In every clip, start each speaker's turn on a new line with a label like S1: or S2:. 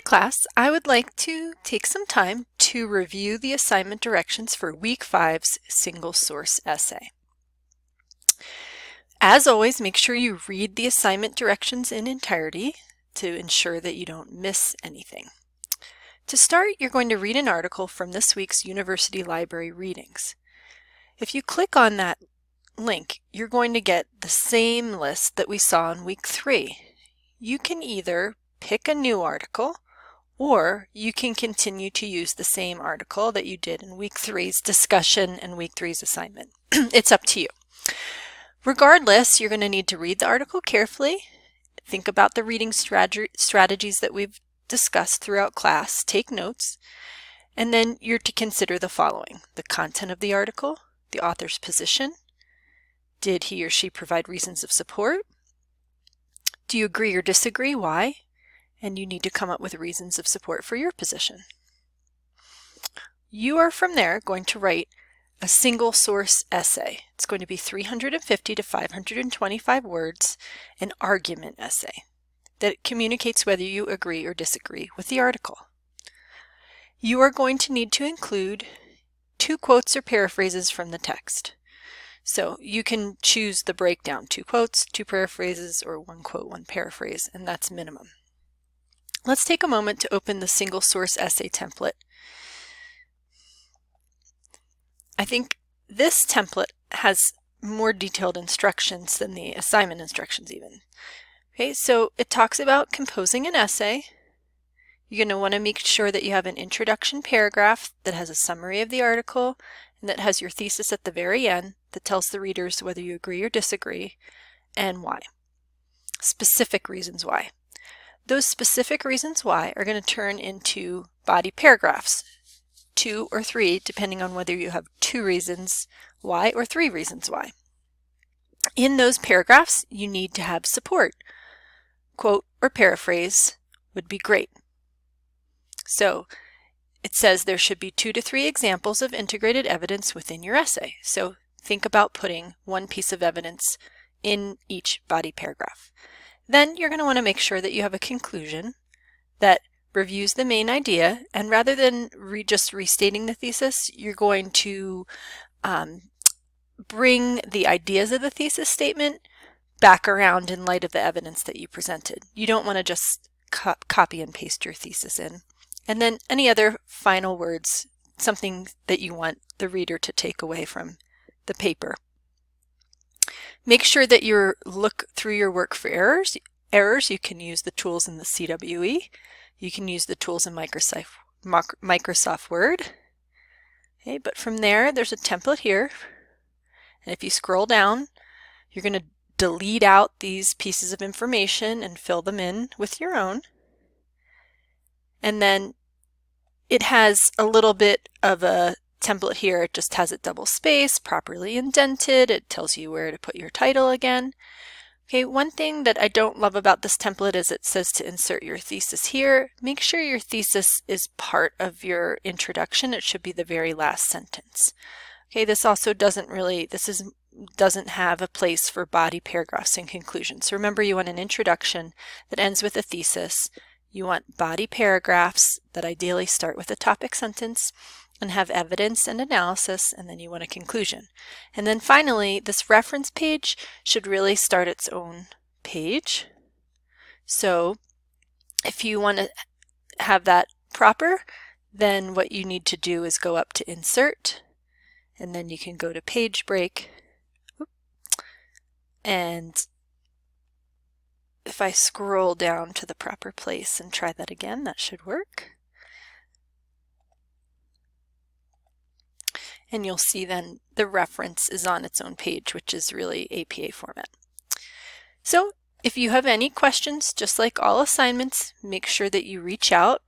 S1: Class, I would like to take some time to review the assignment directions for Week 5's single source essay. As always, make sure you read the assignment directions in entirety to ensure that you don't miss anything. To start, you're going to read an article from this week's University Library Readings. If you click on that link, you're going to get the same list that we saw in Week 3. You can either pick a new article, or you can continue to use the same article that you did in Week 3's discussion and Week 3's assignment. It's up to you. Regardless, you're going to need to read the article carefully, think about the reading strategies that we've discussed throughout class, take notes, and then you're to consider the following: the content of the article, the author's position, did he or she provide reasons of support, do you agree or disagree, why, and you need to come up with reasons of support for your position. You are from there going to write a single source essay. It's going to be 350 to 525 words, an argument essay that communicates whether you agree or disagree with the article. You are going to need to include 2 quotes or paraphrases from the text. So you can choose the breakdown: 2 quotes, 2 paraphrases, or 1 quote, 1 paraphrase, and that's minimum. Let's take a moment to open the single source essay template. I think this template has more detailed instructions than the assignment instructions even. Okay, so it talks about composing an essay. You're going to want to make sure that you have an introduction paragraph that has a summary of the article and that has your thesis at the very end that tells the readers whether you agree or disagree and why. Specific reasons why. Those specific reasons why are going to turn into body paragraphs, 2 or 3, depending on whether you have 2 reasons why or 3 reasons why. In those paragraphs, you need to have support. Quote or paraphrase would be great. So it says there should be 2 to 3 examples of integrated evidence within your essay. So think about putting 1 piece of evidence in each body paragraph. Then you're going to want to make sure that you have a conclusion that reviews the main idea, and rather than just restating the thesis, you're going to bring the ideas of the thesis statement back around in light of the evidence that you presented. You don't want to just copy and paste your thesis in. And then any other final words, something that you want the reader to take away from the paper. Make sure that you look through your work for errors. You can use the tools in the CWE. You can use the tools in Microsoft Word. Okay, but from there, there's a template here. And if you scroll down, you're going to delete out these pieces of information and fill them in with your own. And then it has a little bit of a template here. It just has it double spaced, properly indented. It tells you where to put your title again. Okay, one thing that I don't love about this template is it says to insert your thesis here. Make sure your thesis is part of your introduction. It should be the very last sentence. Okay, this also doesn't have a place for body paragraphs and conclusions. So remember, you want an introduction that ends with a thesis. You want body paragraphs that ideally start with a topic sentence and have evidence and analysis, and then you want a conclusion. And then finally, this reference page should really start its own page. So if you want to have that proper, then what you need to do is go up to Insert, and then you can go to Page Break. And if I scroll down to the proper place and try that again, that should work. And you'll see then the reference is on its own page, which is really APA format. So if you have any questions, just like all assignments, make sure that you reach out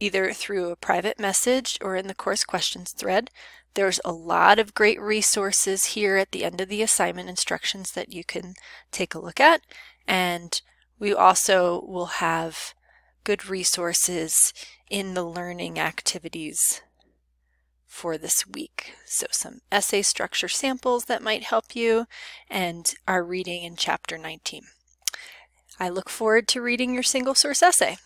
S1: either through a private message or in the course questions thread. There's a lot of great resources here at the end of the assignment instructions that you can take a look at. And we also will have good resources in the learning activities for this week. So some essay structure samples that might help you, and our reading in Chapter 19. I look forward to reading your single source essay.